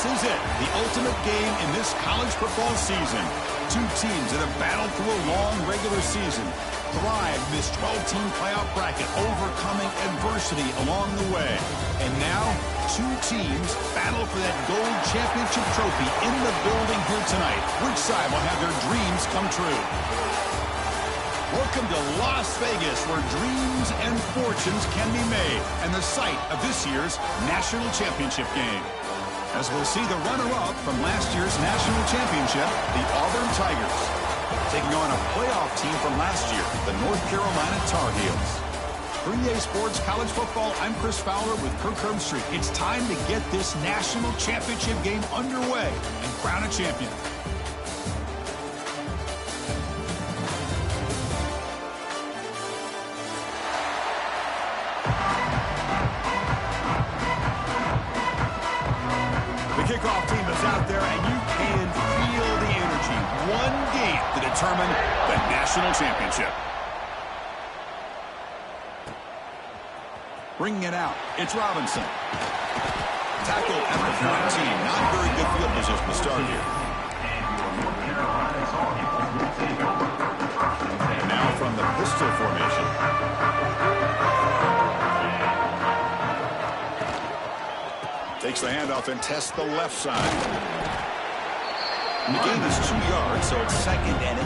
This is it, the ultimate game in this college football season. Two teams that have battled through a long regular season, thrived in this 12-team playoff bracket, overcoming adversity along the way. And now, two teams battle for that gold championship trophy in the building here tonight. Which side will have their dreams come true? Welcome to Las Vegas, where dreams and fortunes can be made, and the site of this year's national championship game. As we'll see the runner-up from last year's national championship, the Auburn Tigers, taking on a playoff team from last year, the North Carolina Tar Heels. For EA Sports College Football, I'm Chris Fowler with Kirk Herbstreit. It's time to get this national championship game underway and crown a champion. The kickoff team is out there, and you can feel the energy. One game to determine the national championship. Bringing it out, it's Robinson. Tackle at the 14. Not very good field position to start here. And now from the pistol formation. Takes the handoff and tests the left side. And the gain is 2 yards, so it's 2nd and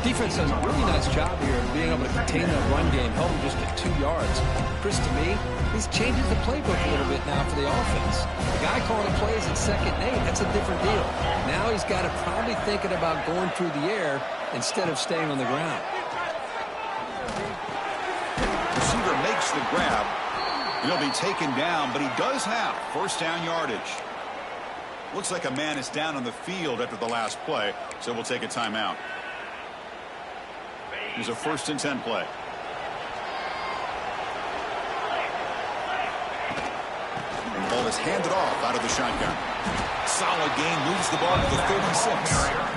8. Defense does a really nice job here of being able to contain that run game, help them just get 2 yards. Chris, to me, this changes the playbook a little bit now for the offense. The guy calling the plays at 2nd and 8, that's a different deal. Now he's got to probably thinking about going through the air instead of staying on the ground. Receiver makes the grab. He'll be taken down, but he does have first down yardage. Looks like a man is down on the field after the last play, so we'll take a timeout. Here's a 1st and 10 play. And the ball is handed off out of the shotgun. Solid gain, moves the ball to the 36.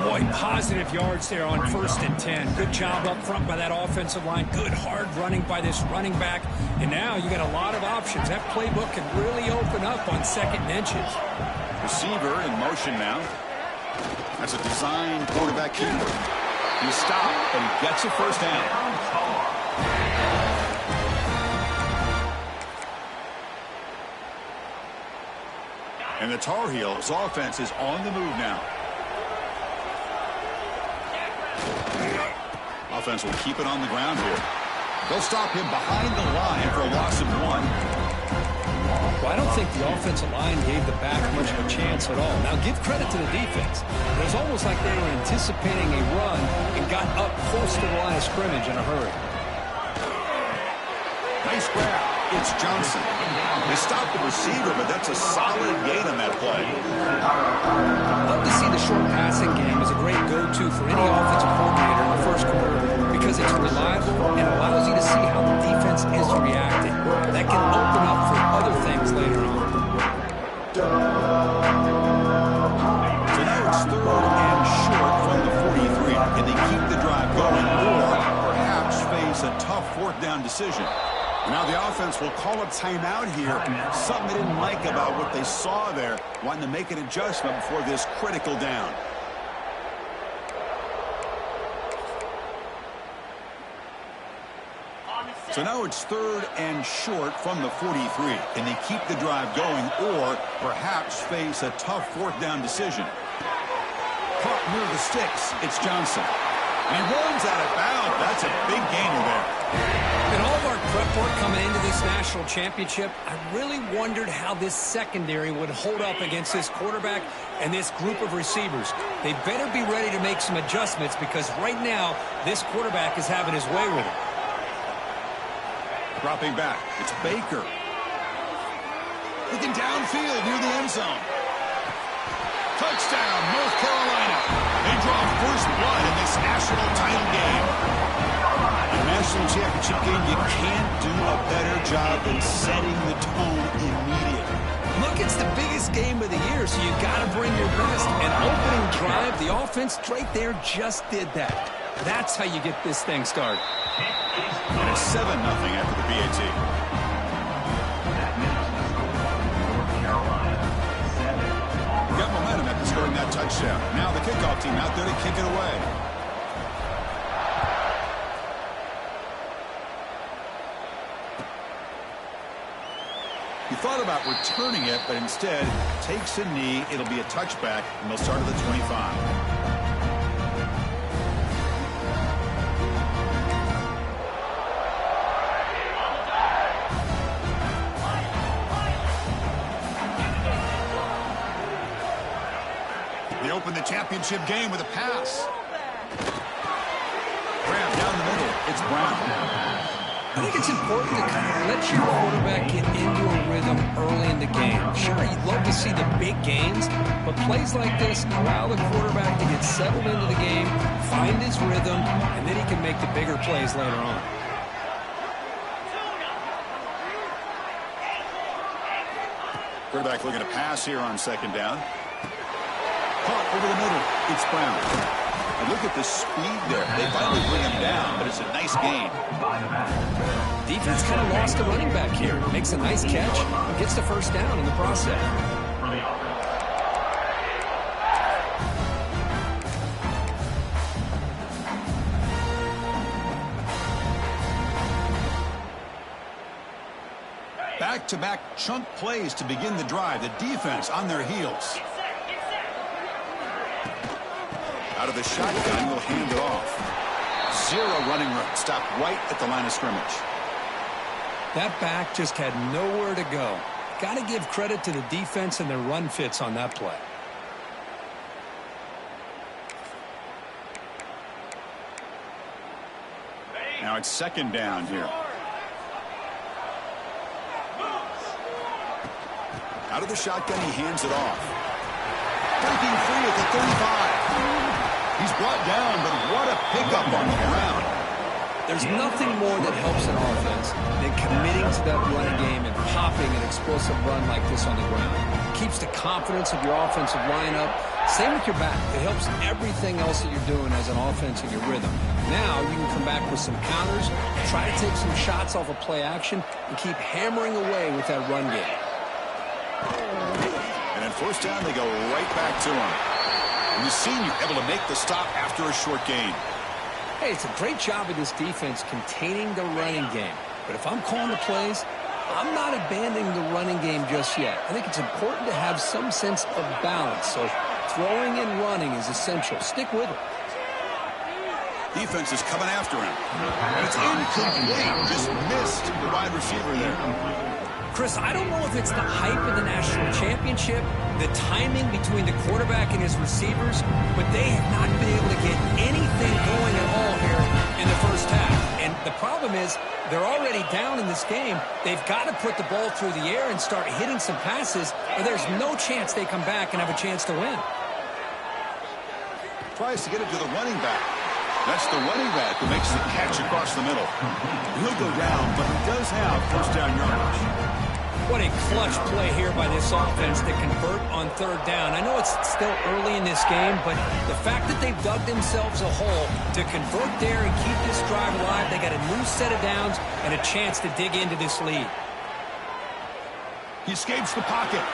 Boy, positive yards there on 1st and 10. Good job up front by that offensive line. Good hard running by this running back. And now you got a lot of options. That playbook can really open up on 2nd and inches. Receiver in motion now. That's a design quarterback keeper. He stopped, and he gets a first down. And the Tar Heels offense is on the move now. Offense will keep it on the ground here. They'll stop him behind the line for a loss of 1. Well, I don't think the offensive line gave the back much of a chance at all. Now, give credit to the defense. It was almost like they were anticipating a run and got up close to the line of scrimmage in a hurry. Nice grab. It's Johnson. They stopped the receiver, but that's a solid gain on that play. Love to see the short passing game as a great go-to for any offensive coordinator in the first quarter because it's reliable and allows you to see how the defense is reacting. That can open up for other things later on. So now it's 3rd and short from the 43. Can they keep the drive going or perhaps face a tough 4th down decision? Now the offense will call a timeout here. Something they didn't like about what they saw there. Wanting to make an adjustment before this critical down. So now it's 3rd and short from the 43. Can they keep the drive going or perhaps face a tough 4th down decision? Caught near the sticks. It's Johnson. And he runs out of bounds. That's a big gainer there. In all of our prep work coming into this national championship, I really wondered how this secondary would hold up against this quarterback and this group of receivers. They better be ready to make some adjustments because right now, this quarterback is having his way with it. Dropping back, it's Baker. Looking downfield near the end zone. Touchdown, North Carolina. They draw first blood in this national title game. In a national championship game, you can't do a better job than setting the tone immediately. Look, it's the biggest game of the year, so you got to bring your best. An opening drive, the offense right there just did that. That's how you get this thing started. And it's 7-0 after the PAT. touchdown. Now the kickoff team out there to kick it away. He thought about returning it, but instead takes a knee. It'll be a touchback, and they'll start at the 25. They open the championship game with a pass. Grab down the middle. It's Brown. I think it's important to kind of let your quarterback get into a rhythm early in the game. Sure, you'd love to see the big gains, but plays like this allow the quarterback to get settled into the game, find his rhythm, and then he can make the bigger plays later on. Quarterback looking to pass here on second down. Caught over the middle. It's Brown. And look at the speed there. They finally bring him down, but it's a nice gain. Defense kind of lost a running back here. Makes a nice catch and gets the first down in the process. Back-to-back chunk plays to begin the drive. The defense on their heels. Out of the shotgun, will hand it off. Zero running room. Stopped right at the line of scrimmage. That back just had nowhere to go. Got to give credit to the defense and their run fits on that play. Now it's second down here. Out of the shotgun, he hands it off. Breaking free at the 35. He's brought down, but what a pickup on the ground. There's nothing more that helps an offense than committing to that running game and popping an explosive run like this on the ground. It keeps the confidence of your offensive lineup. Same with your back. It helps everything else that you're doing as an offense in your rhythm. Now you can come back with some counters, try to take some shots off of play action, and keep hammering away with that run game. And then first down, they go right back to him. And the senior able to make the stop after a short gain. Hey, it's a great job of this defense containing the running game. But if I'm calling the plays, I'm not abandoning the running game just yet. I think it's important to have some sense of balance. So throwing and running is essential. Stick with it. Defense is coming after him. And it's incomplete. Just missed the wide receiver there. Chris, I don't know if it's the hype of the national championship, the timing between the quarterback and his receivers, but they have not been able to get anything going at all here in the first half. And the problem is they're already down in this game. They've got to put the ball through the air and start hitting some passes, or there's no chance they come back and have a chance to win. Tries to get it to the running back. That's the running back who makes the catch across the middle. He'll go down, but he does have first down yardage. What a clutch play here by this offense to convert on third down. I know it's still early in this game, but the fact that they've dug themselves a hole to convert there and keep this drive alive, they got a new set of downs and a chance to dig into this lead. He escapes the pocket.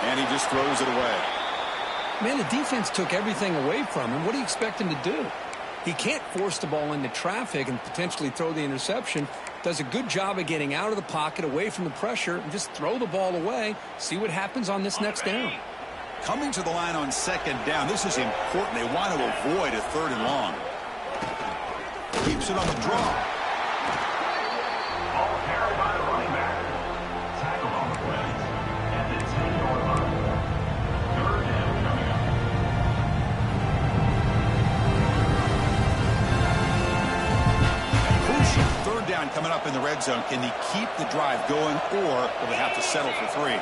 And he just throws it away. Man, the defense took everything away from him. What do you expect him to do? He can't force the ball into traffic and potentially throw the interception. Does a good job of getting out of the pocket, away from the pressure, and just throw the ball away. See what happens on this next down. Coming to the line on second down, this is important. They want to avoid a third and long. Keeps it on the draw. Coming up in the red zone. Can he keep the drive going, or will they have to settle for 3?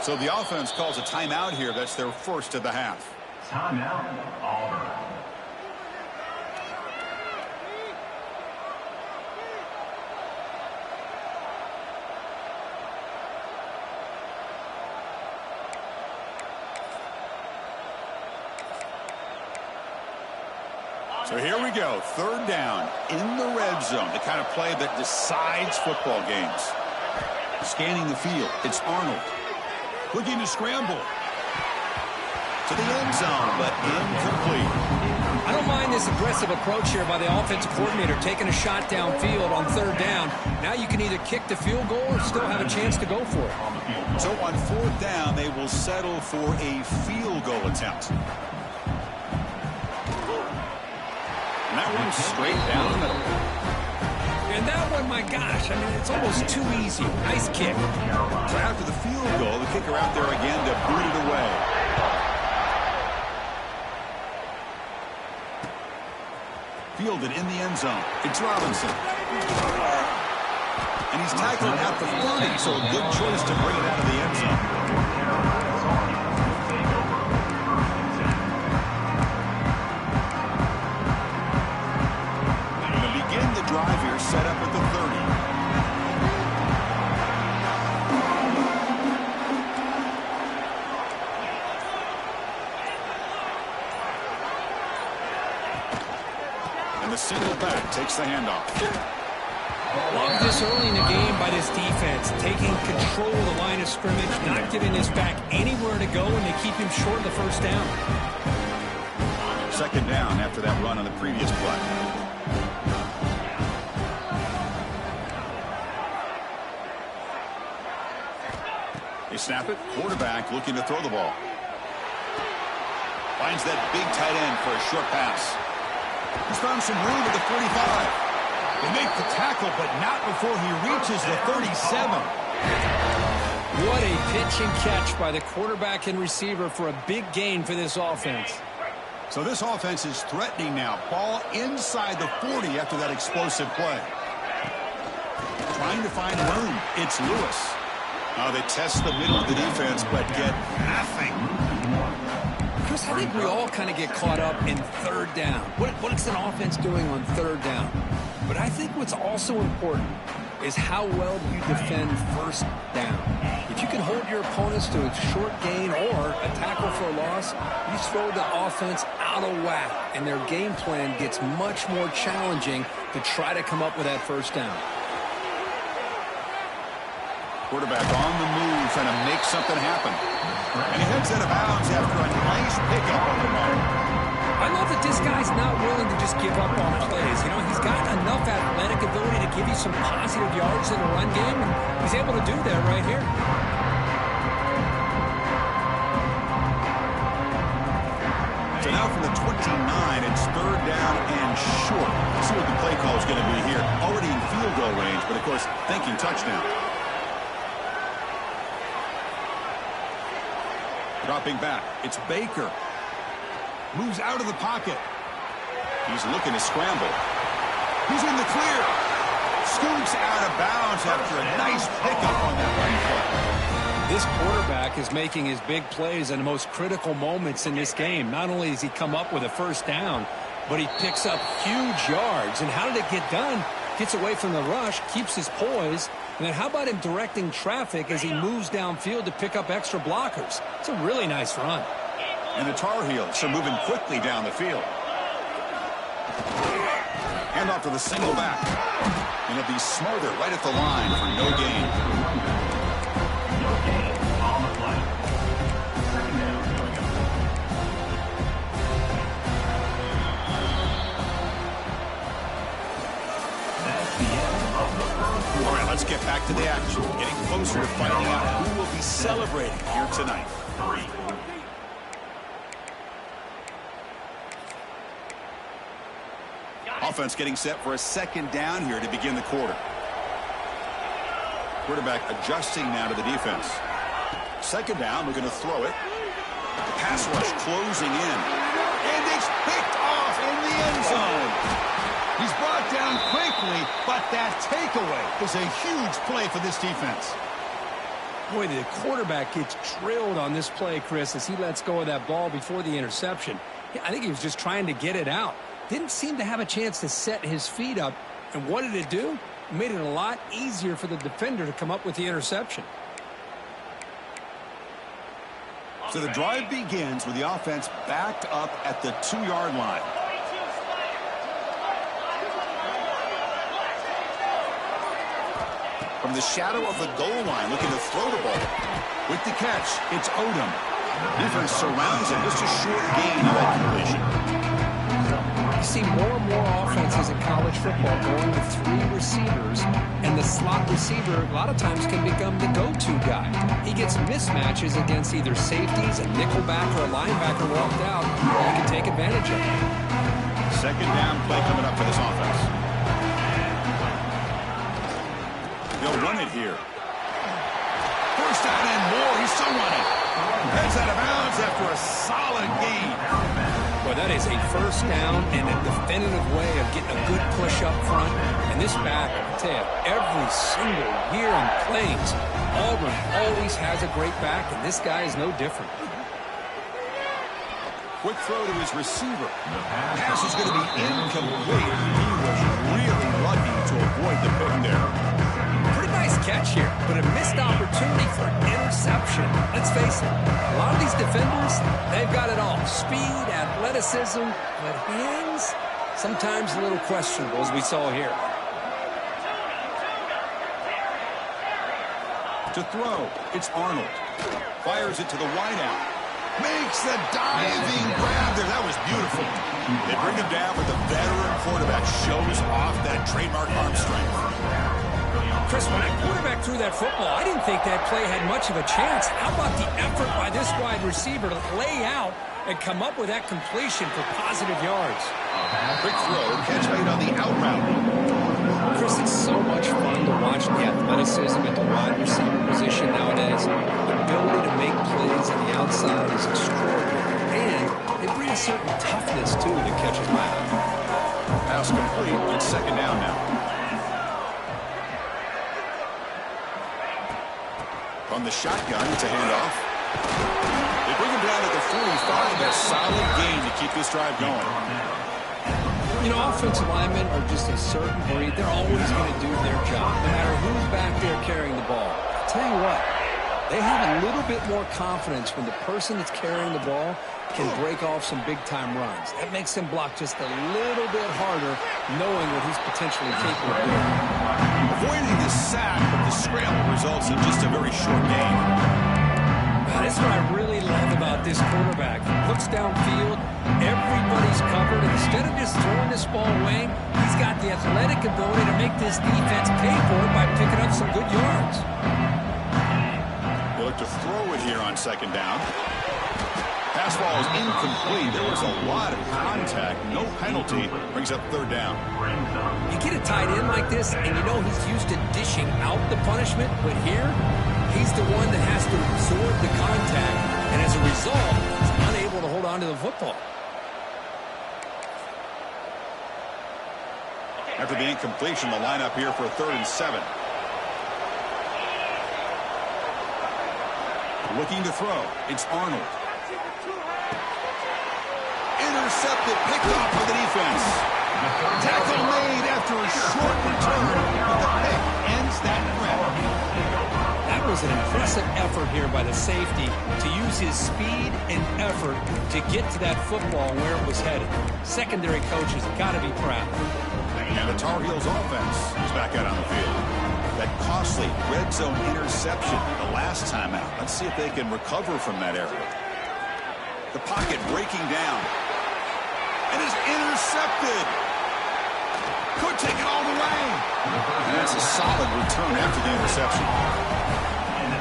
So the offense calls a timeout here. That's their first of the half. Timeout, Auburn. So here we go, third down in the red zone, the kind of play that decides football games. Scanning the field, it's Arnold. Looking to scramble. To the end zone, but incomplete. I don't mind this aggressive approach here by the offensive coordinator, taking a shot downfield on 3rd down. Now you can either kick the field goal or still have a chance to go for it. So on 4th down, they will settle for a field goal attempt. And that one's straight down the middle. And that one, my gosh, I mean, it's almost too easy. Nice kick. So after the field goal, the kicker out there again to boot it away. Fielded in the end zone. It's Robinson. And he's tackled at the 30, so a good choice to bring it out of the end zone. Going to begin the drive here, set up at the 30. And the single back takes the handoff. Love this early in the game by this defense, taking control of the line of scrimmage, not giving this back anywhere to go, and they keep him short of the 1st down. 2nd down after that run on the previous play. They snap it. Quarterback looking to throw the ball. Finds that big tight end for a short pass. He's found some room at the 45. They make the tackle, but not before he reaches the 37. What a pitch and catch by the quarterback and receiver for a big gain for this offense. So this offense is threatening now. Ball inside the 40 after that explosive play. Trying to find room. It's Lewis. They test the middle of the defense, but get nothing. Chris, I think we all kind of get caught up in 3rd down. What is an offense doing on 3rd down? But I think what's also important is how well do you defend 1st down. If you can hold your opponents to a short gain or a tackle for a loss, you throw the offense out of whack, and their game plan gets much more challenging to try to come up with that 1st down. Quarterback on the move, trying to make something happen. And he heads out of bounds after a nice pickup on the ball. I love that this guy's not willing to just give up on plays. You know, he's got enough athletic ability to give you some positive yards in the run game, and he's able to do that right here. So now from the 29, it's 3rd down and short. Let's see what the play call is going to be here. Already in field goal range, but of course, thinking touchdown. Dropping back, it's Baker. Moves out of the pocket. He's looking to scramble. He's in the clear. Scoots out of bounds after a nice pickup on that run play. This quarterback is making his big plays in the most critical moments in this game. Not only does he come up with a 1st down, but he picks up huge yards. And how did it get done? Gets away from the rush, keeps his poise. And then how about him directing traffic as he moves downfield to pick up extra blockers? It's a really nice run. And the Tar Heels are moving quickly down the field. Hand off to the single back. And it'll be Smarter right at the line for no gain. No gain on the play. 2nd down. That's the end of the first quarter. All right, let's get back to the action. Getting closer to finding out who will be celebrating here tonight. 3. Offense getting set for a 2nd down here to begin the quarter. Quarterback adjusting now to the defense. 2nd down, looking to throw it. The pass rush closing in. And it's picked off in the end zone. He's brought down quickly, but that takeaway is a huge play for this defense. Boy, the quarterback gets drilled on this play, Chris, as he lets go of that ball before the interception. I think he was just trying to get it out. Didn't seem to have a chance to set his feet up. And what did it do? It made it a lot easier for the defender to come up with the interception. So the drive begins with the offense backed up at the 2-yard line. From the shadow of the goal line, looking to throw the ball. With the catch, it's Odom. Defense surrounds him. Just a short gain of that completion. You see more and more offenses in college football going with 3 receivers, and the slot receiver a lot of times can become the go-to guy. He gets mismatches against either safeties, a nickelback, or a linebacker walked out, and he can take advantage of it. Second down play coming up for this offense. They'll run it here. First down and more. He's still running. Heads out of bounds after a solid gain. Well, that is a first down and a definitive way of getting a good push up front. And this back, I tell you, every single year in Plains, Auburn always has a great back, and this guy is no different. Quick throw to his receiver. Pass is going to be incomplete. He was really lucky to avoid the pick there. Pretty nice catch here, but a missed opportunity for an interception. Let's face it, a lot of these defenders, they've got it all. Speed, athleticism, but hands, sometimes a little questionable, as we saw here. To throw, it's Arnold. Fires it to the wideout. Makes the diving grab there. That was beautiful. They bring him down, but the veteran quarterback shows off that trademark arm strength. Chris, when that quarterback threw that football, I didn't think that play had much of a chance. How about the effort by this wide receiver to lay out and come up with that completion for positive yards? Quick throw, catch made on the out route. Chris, it's so much fun to watch the athleticism at the wide receiver position nowadays. The ability to make plays on the outside is extraordinary. And they bring a certain toughness, too, that catches my eye. Pass complete. It's second down now. From the shotgun, it's a handoff. They bring him down at the 45. A solid gain to keep this drive going. You know, offensive linemen are just a certain breed. They're always going to do their job, no matter who's back there carrying the ball. I'll tell you what, they have a little bit more confidence when the person that's carrying the ball can break off some big-time runs. That makes them block just a little bit harder, knowing what he's potentially capable of doing. Avoiding the sack, but the scramble results in just a very short gain. That's what I really love about this quarterback. He looks downfield, everybody's covered. Instead of just throwing this ball away, he's got the athletic ability to make this defense pay for it by picking up some good yards. They look to throw it here on second down. Pass ball is incomplete. There was a lot of contact. No penalty. Brings up third down. You get a tight end like this, and you know he's used to dishing out the punishment, but here, he's the one that has to absorb the contact, and as a result, he's unable to hold on to the football. After the incompletion, the lineup here for a 3rd and 7. Looking to throw. It's Arnold. Intercepted, picked off for the defense. Tackle made after a short return, but the pick ends that threat. That was an impressive effort here by the safety to use his speed and effort to get to that football where it was headed. Secondary coaches have got to be proud. And the Tar Heels offense is back out on the field. That costly red zone interception the last time out. Let's see if they can recover from that error. The pocket breaking down. And is intercepted. Could take it all the way. And that's a solid return after the interception.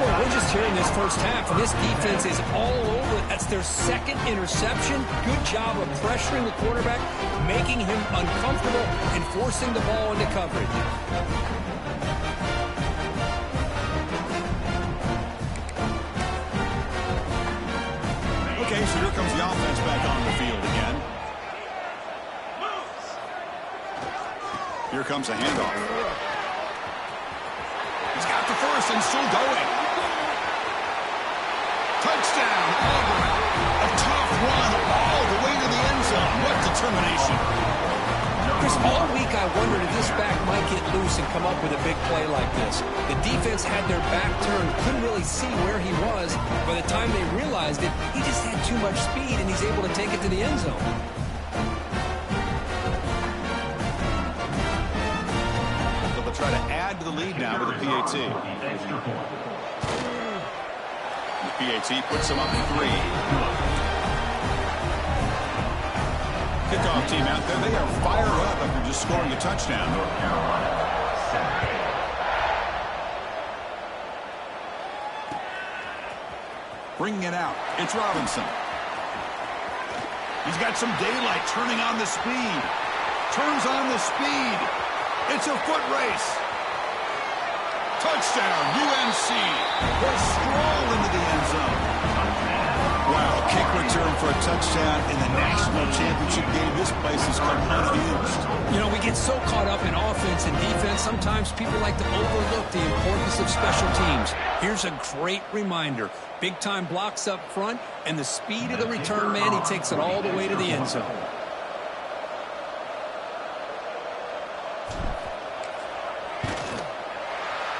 Well, we're just hearing this first half, and this defense is all over it. That's their 2nd interception. Good job of pressuring the quarterback, making him uncomfortable, and forcing the ball into coverage. Okay, so here comes the offense back on the field again. Here comes a handoff. He's got the first and still going. Touchdown, Auburn. A tough run all the way to the end zone. What determination. Chris, all week I wondered if this back might get loose and come up with a big play like this. The defense had their back turned, couldn't really see where he was. By the time they realized it, he just had too much speed, and he's able to take it to the end zone. try to add to the lead now with a PAT. The PAT puts them up 3. Kickoff team out there. They are fired up after just scoring a touchdown. Bringing it out. It's Robinson. He's got some daylight, turning on the speed. Turns on the speed. It's a foot race. Touchdown, UNC. They stroll into the end zone. Wow, kick return for a touchdown in the national championship game. This place has come unhinged. You know, we get so caught up in offense and defense, sometimes people like to overlook the importance of special teams. Here's a great reminder. Big-time blocks up front, and the speed of the return man, he takes it all the way to the end zone.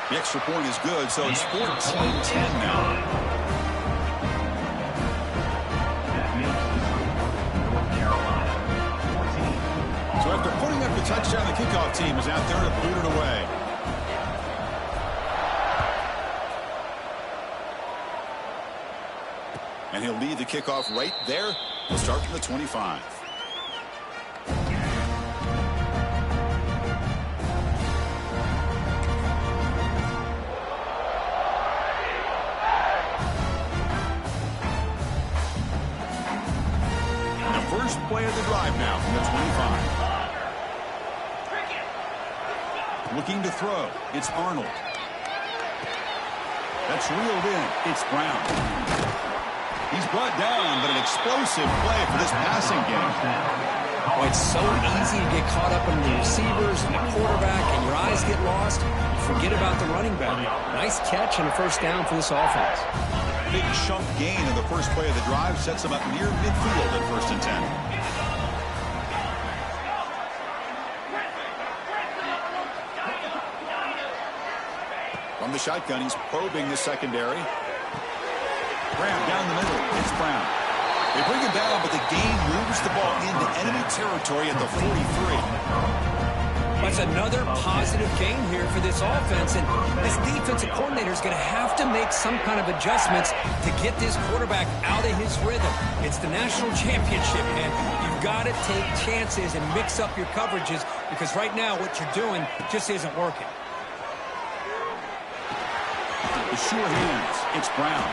The extra point is good, so it's 14-10 now. So after putting up the touchdown, the kickoff team is out there to boot it away. And he'll lead the kickoff right there. He'll start from the 25. The first play of the drive now from the 25. Looking to throw. It's Arnold. That's reeled in. It's Brown. He's brought down, but an explosive play for this passing game. Oh, it's so easy to get caught up in the receivers and the quarterback, and your eyes get lost. You forget about the running back. Nice catch and a first down for this offense. Big chunk gain in the first play of the drive sets them up near midfield at 1st and 10. From the shotgun, he's probing the secondary. Brown down the middle. It's Brown. They bring him down, but the gain moves the ball into enemy territory at the 43. That's another positive gain here for this offense, and this defensive coordinator is going to have to make some kind of adjustments to get this quarterback out of his rhythm. It's the national championship, man. You've got to take chances and mix up your coverages, because right now what you're doing just isn't working. The sure hands. It's Brown.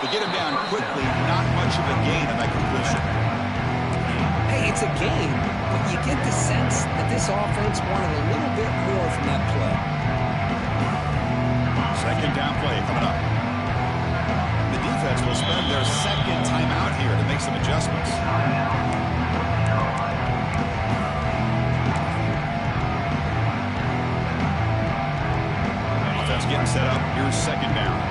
They get him down quickly. Not much of a gain on that completion. Hey, it's a gain, but you get the sense that this offense wanted a little bit more from that play. Second down play coming up. The defense will spend their second timeout here to make some adjustments. Offense getting set up. Here's second down.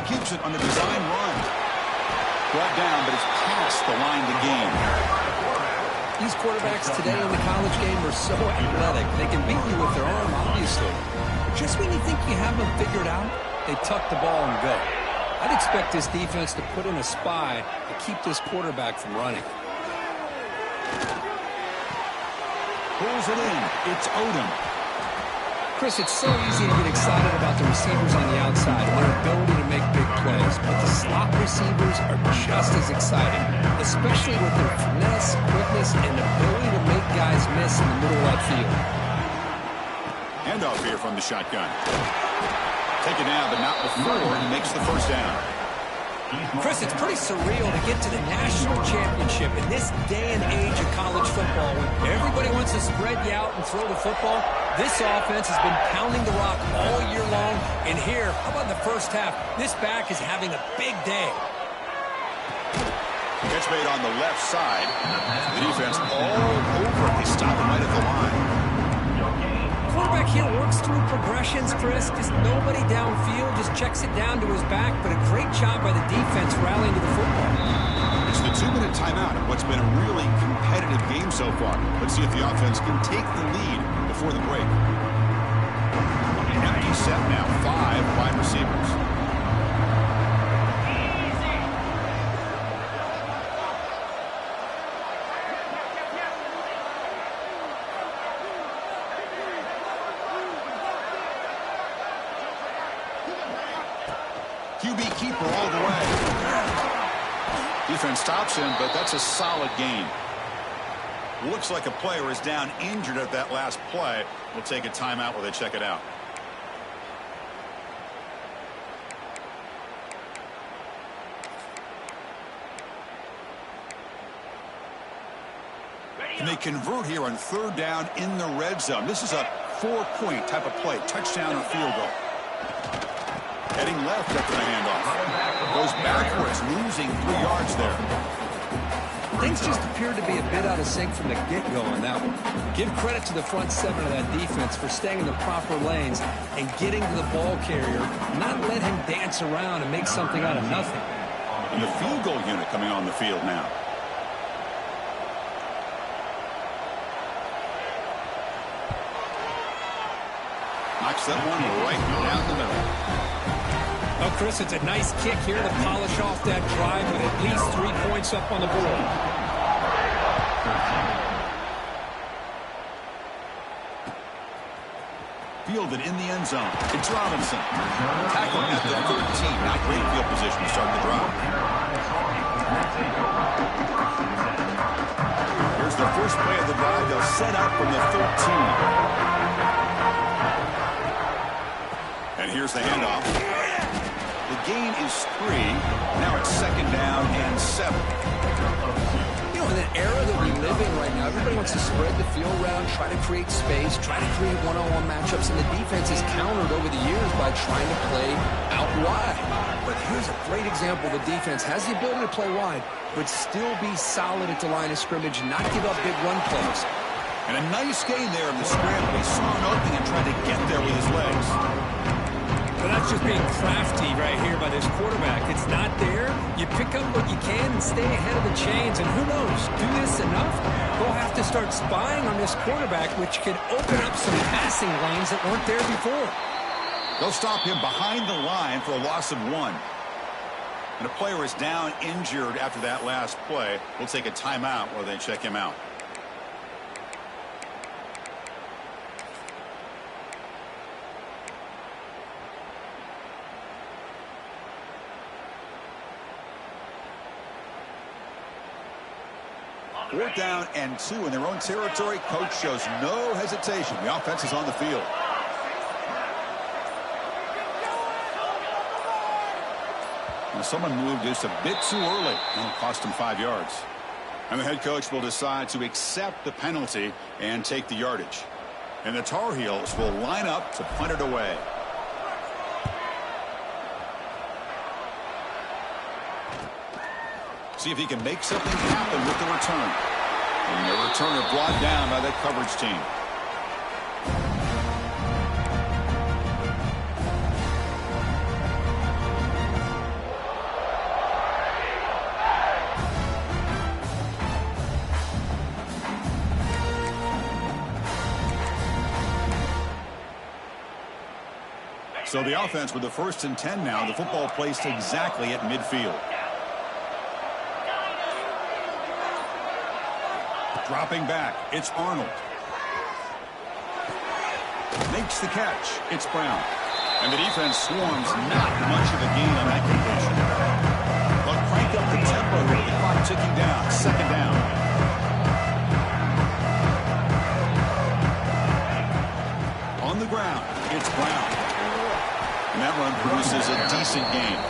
Keeps it on the design run. Brought down, but it's past the line to gain. These quarterbacks today in the college game are so athletic. They can beat you with their arm, obviously. Just when you think you have them figured out, they tuck the ball and go. I'd expect this defense to put in a spy to keep this quarterback from running. Pulls it in. It's Odom. Chris, it's so easy to get excited about the receivers on the outside and their ability to make big plays, but the slot receivers are just as exciting, especially with their finesse, quickness, and ability to make guys miss in the middle of that field. Handoff here from the shotgun. Taken down, but not before he makes the first down. Chris, it's pretty surreal to get to the national championship in this day and age of college football when everybody wants to spread you out and throw the football. This offense has been pounding the rock all year long, and here, how about the first half? This back is having a big day. Catch made on the left side. The defense all over. They stop him right at the line. Quarterback here works through progressions, Chris. Just nobody downfield, just checks it down to his back, but a great job by the defense rallying to the football. It's the 2-minute timeout of what's been a really competitive game so far. Let's see if the offense can take the lead before the break. Empty set now, 5 wide receivers. QB keeper all the way. Defense stops him, but that's a solid gain. Looks like a player is down injured at that last play. We'll take a timeout while they check it out. And they convert here on 3rd down in the red zone. This is a 4-point type of play, touchdown or field goal. Heading left after the handoff. Goes backwards, losing 3 yards there. Things just appeared to be a bit out of sync from the get-go on that one. Give credit to the front 7 of that defense for staying in the proper lanes and getting to the ball carrier, not let him dance around and make something out of nothing. And the field goal unit coming on the field now. Knocks that one right down the middle. Well, Chris, it's a nice kick here to polish off that drive with at least 3 points up on the board. Fielded in the end zone. It's Robinson. Tackling at the 13. Not great field position to start the drive. Here's the first play of the drive. They'll set up from the 13. And here's the handoff. The gain is 3. Now it's 2nd down and 7. You know, in an era that we live in right now, everybody wants to spread the field around, try to create space, try to create one-on-one matchups, and the defense is countered over the years by trying to play out wide. But here's a great example. The defense has the ability to play wide, but still be solid at the line of scrimmage, not give up big run plays. And a nice gain there in the scramble. He saw an opening and tried to get there with his legs. Well, that's just being crafty right here by this quarterback. It's not there. You pick up what you can and stay ahead of the chains. And who knows, do this enough, they'll have to start spying on this quarterback, which could open up some passing lanes that weren't there before. They'll stop him behind the line for a loss of 1. And a player is down injured after that last play. We'll take a timeout while they check him out. Fourth down and 2 in their own territory. Coach shows no hesitation. The offense is on the field. Now someone moved just a bit too early. It'll cost him 5 yards. And the head coach will decide to accept the penalty and take the yardage. And the Tar Heels will line up to punt it away. See if he can make something happen with the return. And the returner brought down by that coverage team. So the offense with the 1st and 10 now. The football placed exactly at midfield. Dropping back, it's Arnold. Makes the catch, it's Brown. And the defense swarms, not much of a gain on that completion. But crank up the tempo here, the clock ticking down, 2nd down. On the ground, it's Brown. And that run produces a decent gain.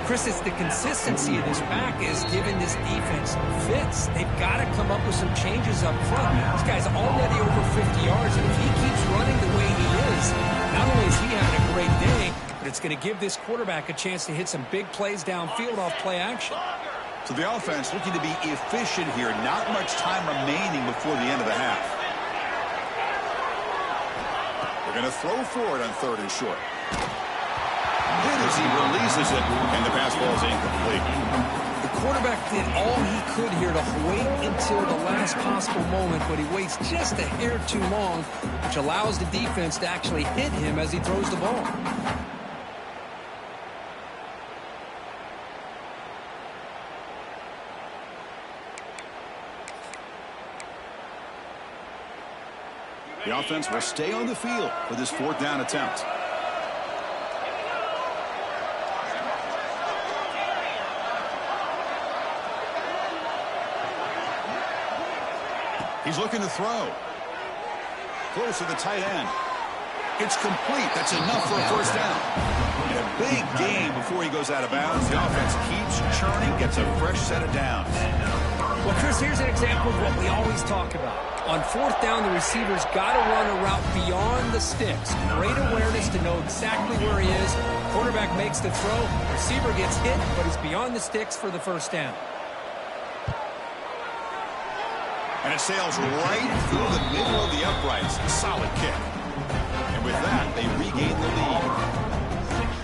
Chris, it's the consistency of this back is giving this defense fits. They've got to come up with some changes up front. This guy's already over 50 yards, and if he keeps running the way he is, not only is he having a great day, but it's going to give this quarterback a chance to hit some big plays downfield off play action. So the offense looking to be efficient here. Not much time remaining before the end of the half. They're going to throw for it on 3rd and short. As he releases it, and the pass ball is incomplete. The quarterback did all he could here to wait until the last possible moment, but he waits just a hair too long, which allows the defense to actually hit him as he throws the ball. The offense will stay on the field for this 4th down attempt. He's looking to throw. Close to the tight end. It's complete. That's enough for a first down. And a big gain before he goes out of bounds. The offense keeps churning, gets a fresh set of downs. Well, Chris, here's an example of what we always talk about. On fourth down, the receiver's got to run a route beyond the sticks. Great awareness to know exactly where he is. Quarterback makes the throw. Receiver gets hit, but he's beyond the sticks for the first down. And it sails right through the middle of the uprights. A solid kick. And with that, they regain the lead.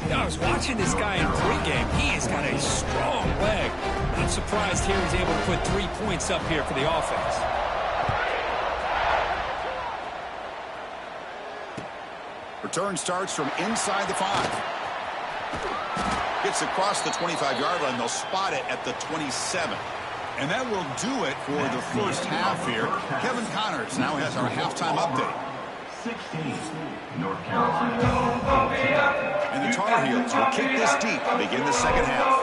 Yeah, I was watching this guy in pregame. He has got a strong leg. I'm surprised here he's able to put 3 points up here for the offense. Return starts from inside the 5. Gets across the 25-yard line. They'll spot it at the 27. And that will do it for the first half here. Kevin Connors now has our halftime update. 16, North Carolina. And the Tar Heels will kick this deep to begin the second half.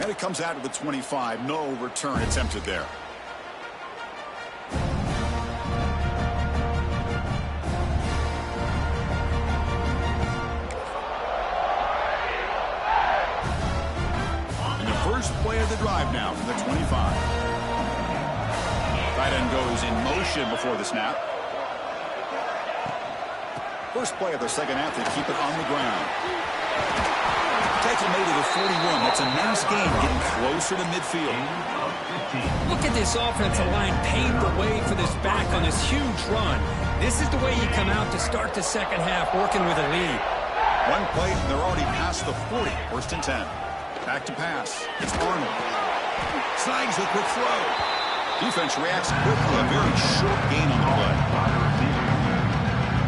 And it comes out of the 25. No return attempted there. Play of the drive now from the 25. Tight end goes in motion before the snap. First play of the second half, they keep it on the ground. Taken made to the 41. That's a nice gain, getting closer to midfield. Look at this offensive line paved the way for this back on this huge run. This is the way you come out to start the second half, working with a lead. One play, and they're already past the 40. First and 10. Back to pass. It's Arnold. Snags the quick throw. Defense reacts quickly. A very short gain on the play.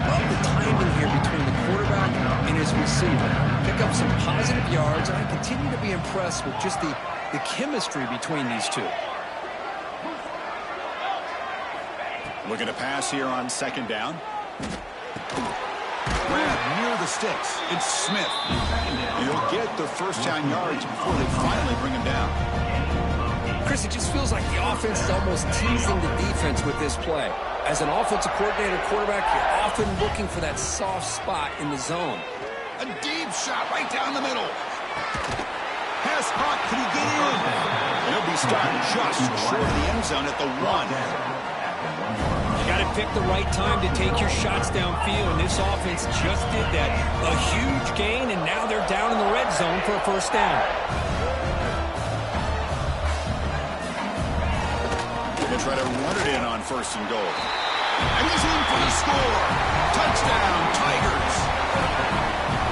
Love the timing here between the quarterback and his receiver. Pick up some positive yards, and I continue to be impressed with just the chemistry between these two. Looking to pass here on second down. Grab near the sticks. It's Smith. He'll get the first down yards before they finally bring him down. Chris, it just feels like the offense is almost teasing the defense with this play. As an offensive coordinator quarterback, you're often looking for that soft spot in the zone. A deep shot right down the middle. Pass caught. Can he get in? And he'll be stopped just short of the end zone at the 1. Got to pick the right time to take your shots downfield, and this offense just did that. A huge gain, and now they're down in the red zone for a first down. They'll try to run it in on first and goal. And he's in for the score. Touchdown, Tigers.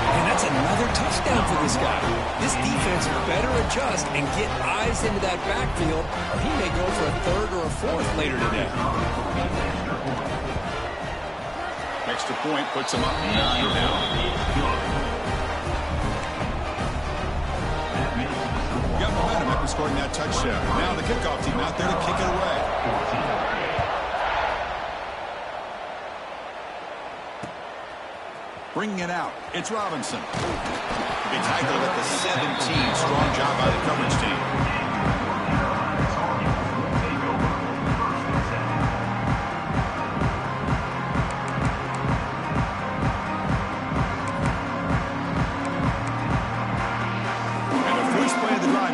And that's another touchdown for this guy. This defense better adjust and get eyes into that backfield, or he may go for a third or a fourth later today. Extra point puts him up 9 now. Got momentum after scoring that touchdown. Now the kickoff team out there to kick it away. Bringing it out. It's Robinson. They tackled at the 17. Strong job by the coverage team.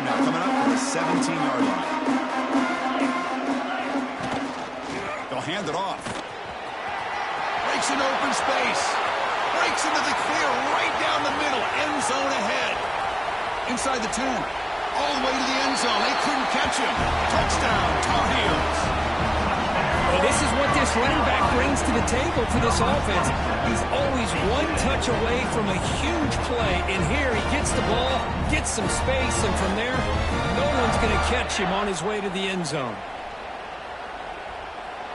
Now coming up from the 17-yard line. They'll hand it off. Breaks into open space. Breaks into the clear right down the middle. End zone ahead. Inside the 10. All the way to the end zone. They couldn't catch him. Touchdown, Tar Heels. Well, this is what this running back brings to the table for this offense. He's always one touch away from a huge play. And here he gets the ball, gets some space, and from there, no one's going to catch him on his way to the end zone.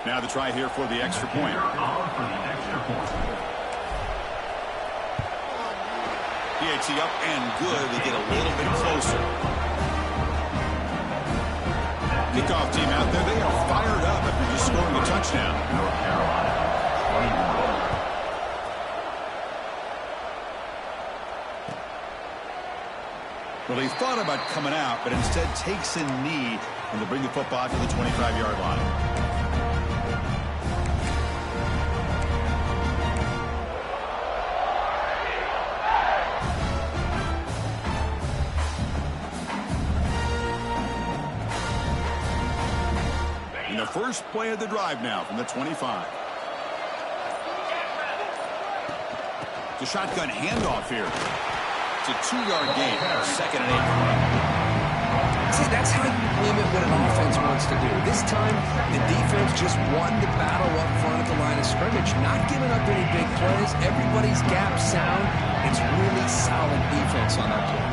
Now the try here for the extra point. PAT up and good. They get a little bit closer. Kickoff team out there. They are fired up after just scoring a touchdown. North Carolina. Well, Well, he thought about coming out, but instead takes a knee and to bring the football to the 25-yard line. The first play of the drive now from the 25. The shotgun handoff here. It's a 2-yard gain. 2nd and 8. See, that's how you limit what an offense wants to do. This time, the defense just won the battle up front at the line of scrimmage, not giving up any big plays. Everybody's gap sound. It's really solid defense on that play.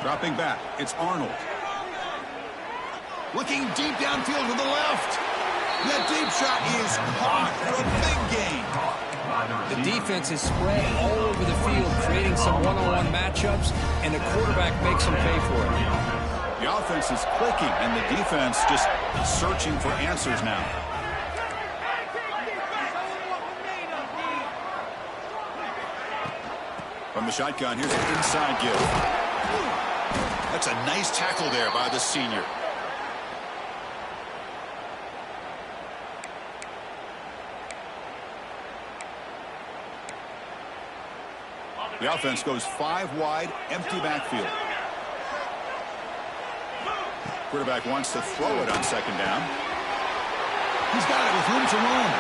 Dropping back, it's Arnold. Looking deep downfield to the left. That deep shot is caught for a big gain. The defense is spread all over the field, creating some one-on-one matchups, and the quarterback makes them pay for it. The offense is clicking, and the defense just searching for answers now. From the shotgun, here's an inside give. That's a nice tackle there by the senior. The offense goes 5 wide, empty backfield. Quarterback wants to throw it on 2nd down. He's got it with room to roam.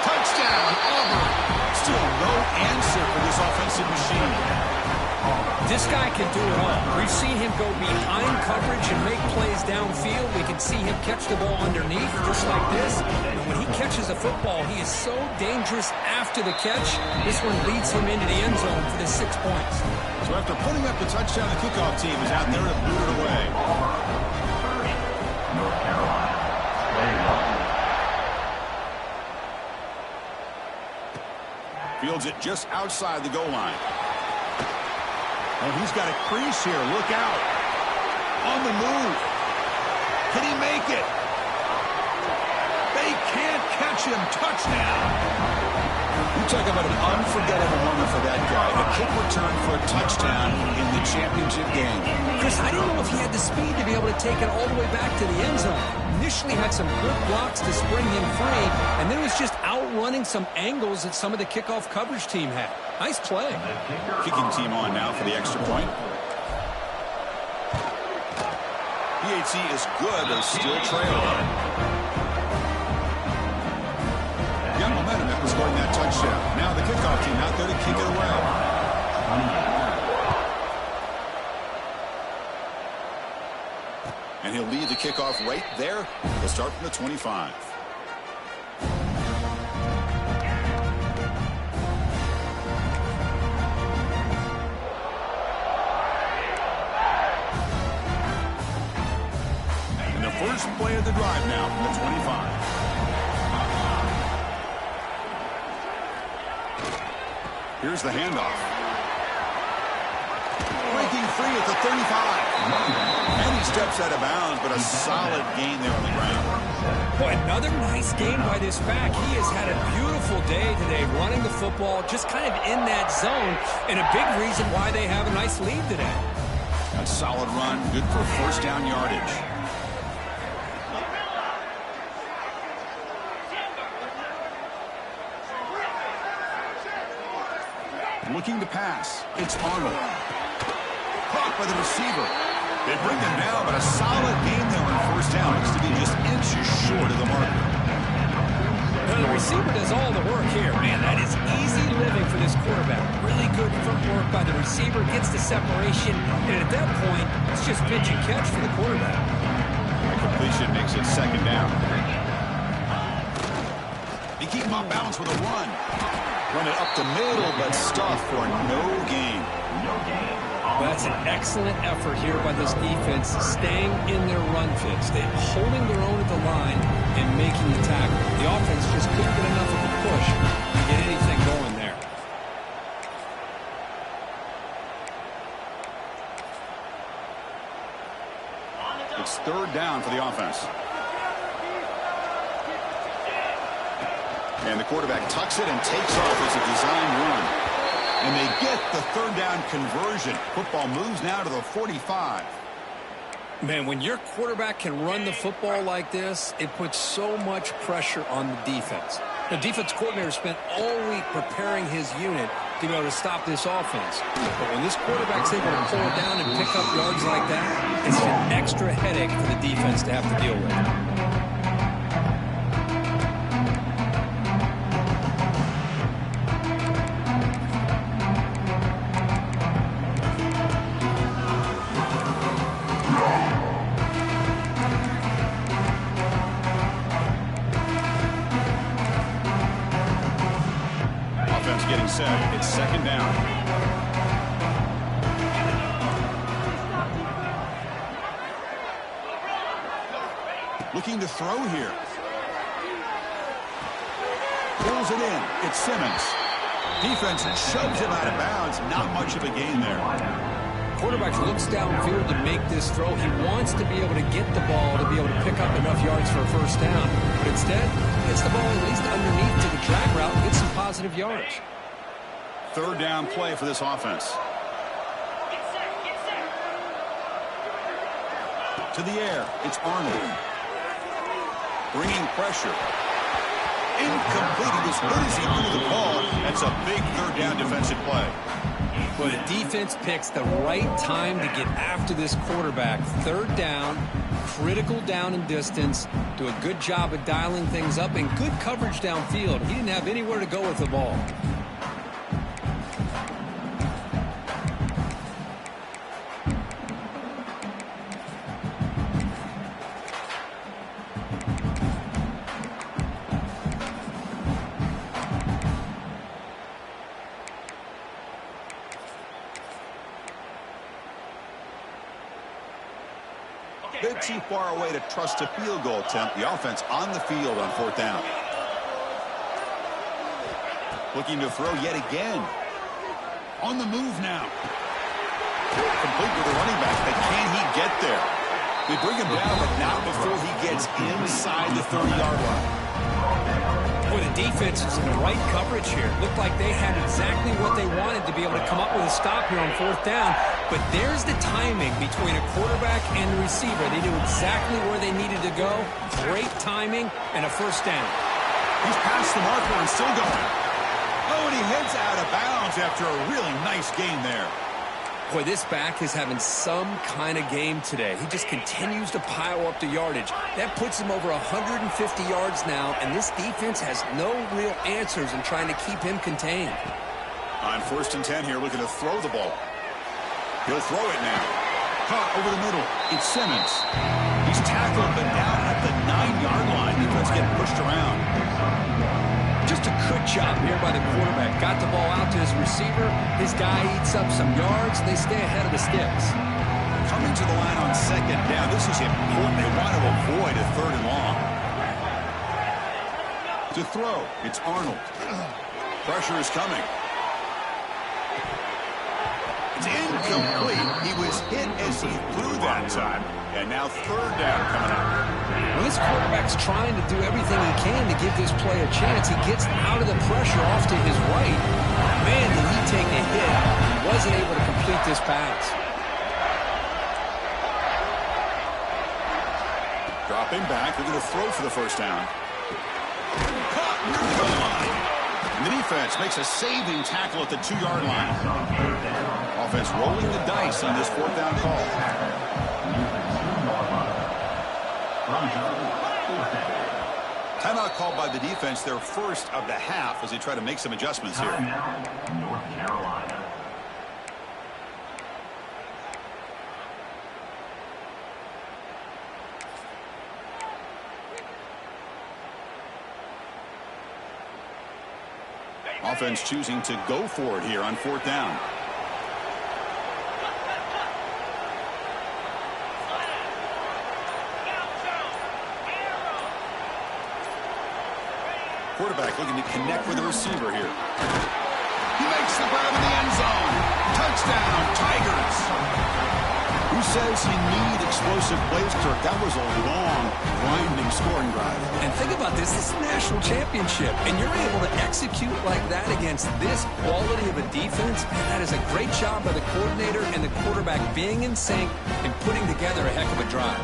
Touchdown, Auburn. Still no answer for this offensive machine. This guy can do it all. We've seen him go behind coverage and make plays downfield. We can see him catch the ball underneath, just like this. And when he catches a football, he is so dangerous after the catch. This one leads him into the end zone for the 6 points. So after putting up the touchdown, the kickoff team is out there to boot it away. North Carolina. Play 1. Fields it just outside the goal line. And he's got a crease here. Look out. On the move. Can he make it? They can't catch him. Touchdown. You talk about an unforgettable moment for that guy. A kick return for a touchdown in the championship game. Chris, I don't know if he had the speed to be able to take it all the way back to the end zone. Initially had some good blocks to spring him free, and then was just outrunning some angles that some of the kickoff coverage team had. Nice play. Kicking team on now for the extra point. PAT is good, but still trailing. Young momentum after scoring that touchdown. Now the kickoff team out there to kick it away. And he'll lead the kickoff right there. We'll start from the 25. And the first play of the drive now from the 25. Here's the handoff. Breaking free at the 35. And he steps out of bounds, but a solid gain there on the ground. Boy, another nice game by this back. He has had a beautiful day today running the football, just kind of in that zone, and a big reason why they have a nice lead today. A solid run, good for first down yardage. Looking to pass. It's Arnold. Caught by the receiver. They bring him down, but a solid game there on first down. Looks to be just inches short of the marker. Well, the receiver does all the work here. Man, that is easy living for this quarterback. Really good footwork by the receiver. Gets the separation. And at that point, it's just pitch and catch for the quarterback. The completion makes it 2nd down. They keep him off balance with a run. Run it up the middle, but stuffed for no gain. That's an excellent effort here by this defense, staying in their run fits. They're holding their own at the line and making the tackle. The offense just couldn't get enough of a push to get anything going there. It's 3rd down for the offense. And the quarterback tucks it and takes off as a design run. And they get the third down conversion. Football moves now to the 45. Man, when your quarterback can run the football like this, it puts so much pressure on the defense. The defense coordinator spent all week preparing his unit to be able to stop this offense. But when this quarterback's able to pull it down and pick up yards like that, it's an extra headache for the defense to have to deal with. Getting set. It's second down. Looking to throw here. Pulls it in. It's Simmons. Defense shoves him out of bounds. Not much of a gain there. Quarterback looks downfield to make this throw. He wants to be able to get the ball to be able to pick up enough yards for a first down. But instead, gets the ball at least underneath to the drag route and gets some positive yards. Third down play for this offense. To the air. It's Arnold. Bringing pressure. Incomplete. He was good as he threw the ball. That's a big third down defensive play. Well, the defense picks the right time to get after this quarterback. Third down, critical down and distance. Do a good job of dialing things up and good coverage downfield. He didn't have anywhere to go with the ball. Bit too far away to trust a field goal attempt. The offense on the field on fourth down. Looking to throw yet again. On the move now. Complete with the running back, but can he get there? They bring him down, but not before he gets inside the 30-yard line. Boy, the defense is in the right coverage here. Looked like they had exactly what they wanted to be able to come up with a stop here on fourth down. But there's the timing between a quarterback and the receiver. They knew exactly where they needed to go. Great timing and a first down. He's past the marker and still going. Oh, and he heads out of bounds after a really nice gain there. Boy, this back is having some kind of game today. He just continues to pile up the yardage. That puts him over 150 yards now, and this defense has no real answers in trying to keep him contained. On first and 10 here, looking to throw the ball. He'll throw it now. Caught over the middle. It's Simmons. He's tackled, but down at the 9-yard line. Defense getting pushed around. Just a good job here by the quarterback. Got the ball out to his receiver. His guy eats up some yards. They stay ahead of the sticks. Coming to the line on second down. This is important. They want to avoid a third and long. To throw, it's Arnold. Pressure is coming. It's incomplete. He was hit as he threw that time. And now third down coming up. Well, this quarterback's trying to do everything he can to give this play a chance. He gets out of the pressure off to his right. Man, did he take a hit. He wasn't able to complete this pass. Dropping back. They're going to throw for the first down. Caught near the goal line. And the defense makes a saving tackle at the 2-yard line. Offense rolling the dice on this fourth down call. Timeout called by the defense, their first of the half, as they try to make some adjustments here. North Carolina. Offense choosing to go for it here on fourth down. Quarterback looking to connect with the receiver here. He makes the grab in the end zone. Touchdown, Tigers. Who says you need explosive plays, Kirk? That was a long, grinding scoring drive. And think about this. This is a national championship, and you're able to execute like that against this quality of a defense. And that is a great job by the coordinator and the quarterback being in sync and putting together a heck of a drive.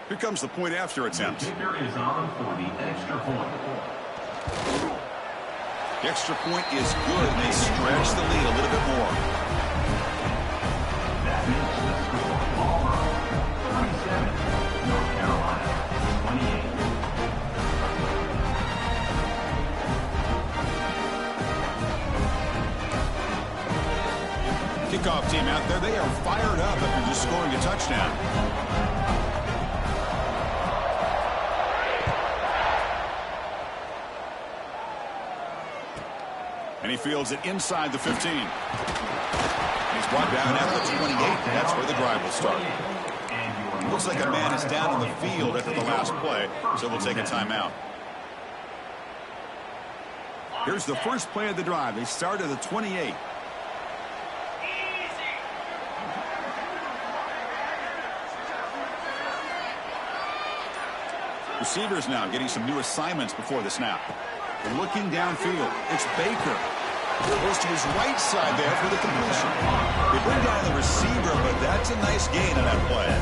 Here comes the point after attempt. The kicker is on for the extra point. The extra point is good. They stretch the lead a little bit more. That makes the score Auburn 27, North Carolina 28. Kickoff team out there. They are fired up after just scoring a touchdown. And he fields it inside the 15. He's brought down at the 28. That's where the drive will start. Looks like a man is down on the field after the last play, so we'll take a timeout. Here's the first play of the drive. They start at the 28. Receivers now getting some new assignments before the snap. Looking downfield, it's Baker. Goes to his right side there for the completion. They bring down the receiver, but that's a nice gain on that play.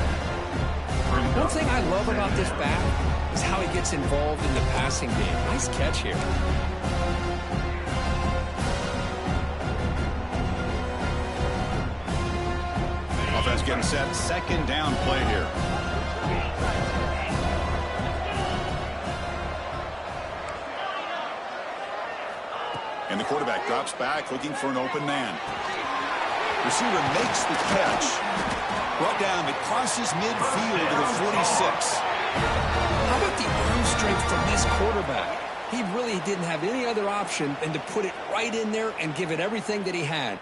One thing I love about this back is how he gets involved in the passing game. Nice catch here. Offense getting set. Second down play here. And the quarterback drops back, looking for an open man. Receiver makes the catch. Brought down, it crosses midfield to the 46. How about the arm strength from this quarterback? He really didn't have any other option than to put it right in there and give it everything that he had.